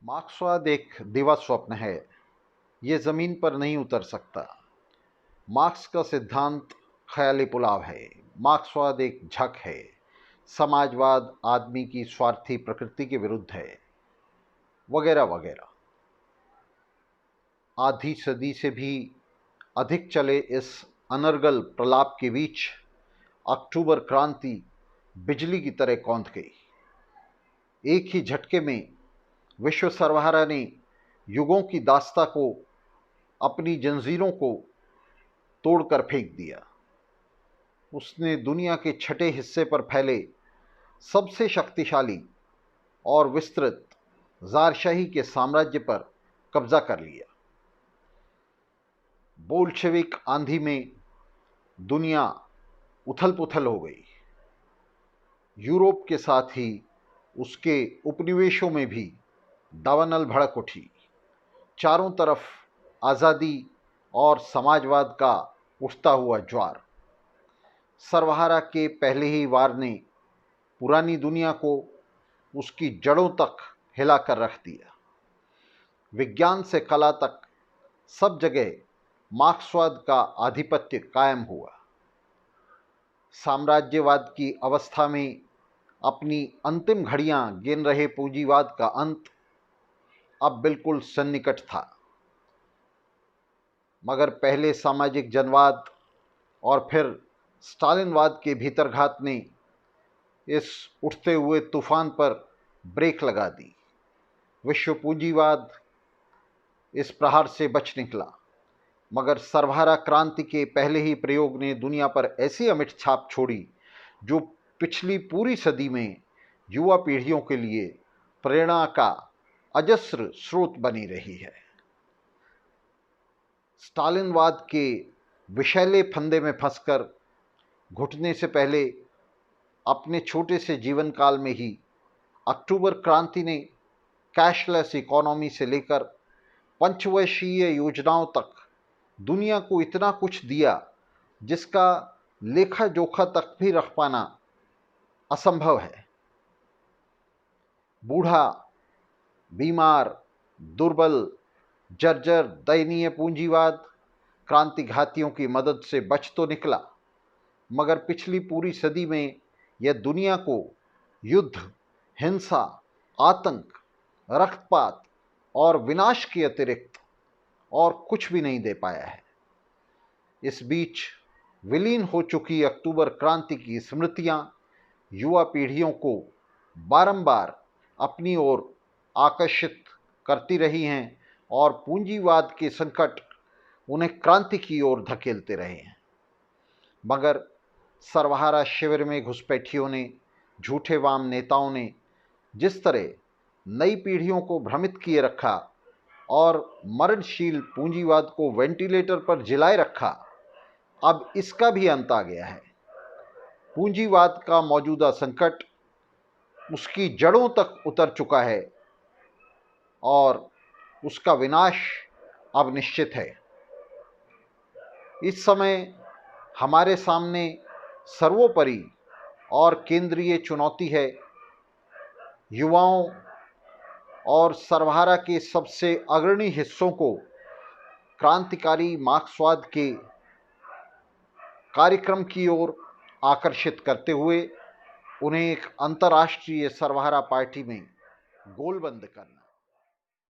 मार्क्सवाद एक दिवा स्वप्न है। ये ज़मीन पर नहीं उतर सकता। मार्क्स का सिद्धांत ख्याली पुलाव है। मार्क्सवाद एक झक है। समाजवाद आदमी की स्वार्थी प्रकृति के विरुद्ध है, वगैरह वगैरह। आधी सदी से भी अधिक चले इस अनर्गल प्रलाप के बीच अक्टूबर क्रांति बिजली की तरह कौंध गई। एक ही झटके में विश्व सर्वहारा ने युगों की दास्ता को, अपनी जंजीरों को तोड़कर फेंक दिया। उसने दुनिया के छठे हिस्से पर फैले सबसे शक्तिशाली और विस्तृत ज़ारशाही के साम्राज्य पर कब्जा कर लिया। बोल्शेविक आंधी में दुनिया उथल पुथल हो गई। यूरोप के साथ ही उसके उपनिवेशों में भी दावानल भड़क उठी। चारों तरफ आज़ादी और समाजवाद का उठता हुआ ज्वार। सर्वहारा के पहले ही वार ने पुरानी दुनिया को उसकी जड़ों तक हिलाकर रख दिया। विज्ञान से कला तक सब जगह मार्क्सवाद का आधिपत्य कायम हुआ। साम्राज्यवाद की अवस्था में अपनी अंतिम घड़ियां गिन रहे पूंजीवाद का अंत अब बिल्कुल सन्निकट था। मगर पहले सामाजिक जनवाद और फिर स्टालिनवाद के भीतरघात ने इस उठते हुए तूफान पर ब्रेक लगा दी। विश्व पूंजीवाद इस प्रहार से बच निकला, मगर सर्वहारा क्रांति के पहले ही प्रयोग ने दुनिया पर ऐसी अमिट छाप छोड़ी जो पिछली पूरी सदी में युवा पीढ़ियों के लिए प्रेरणा का अजस्र स्रोत बनी रही है। स्टालिनवाद के विषैले फंदे में फंसकर घुटने से पहले अपने छोटे से जीवन काल में ही अक्टूबर क्रांति ने कैशलेस इकोनॉमी से लेकर पंचवर्षीय योजनाओं तक दुनिया को इतना कुछ दिया जिसका लेखा जोखा तक भी रख पाना असंभव है। बूढ़ा, बीमार, दुर्बल, जर्जर, दयनीय पूंजीवाद क्रांतिघातियों की मदद से बच तो निकला, मगर पिछली पूरी सदी में यह दुनिया को युद्ध, हिंसा, आतंक, रक्तपात और विनाश के अतिरिक्त और कुछ भी नहीं दे पाया है। इस बीच विलीन हो चुकी अक्टूबर क्रांति की स्मृतियां युवा पीढ़ियों को बारंबार अपनी ओर आकर्षित करती रही हैं और पूंजीवाद के संकट उन्हें क्रांति की ओर धकेलते रहे हैं। मगर सर्वहारा शिविर में घुसपैठियों ने, झूठे वाम नेताओं ने जिस तरह नई पीढ़ियों को भ्रमित किए रखा और मरणशील पूंजीवाद को वेंटिलेटर पर जिलाए रखा, अब इसका भी अंत आ गया है। पूंजीवाद का मौजूदा संकट उसकी जड़ों तक उतर चुका है और उसका विनाश अब निश्चित है। इस समय हमारे सामने सर्वोपरि और केंद्रीय चुनौती है युवाओं और सर्वहारा के सबसे अग्रणी हिस्सों को क्रांतिकारी मार्क्सवाद के कार्यक्रम की ओर आकर्षित करते हुए उन्हें एक अंतर्राष्ट्रीय सर्वहारा पार्टी में गोलबंद करना।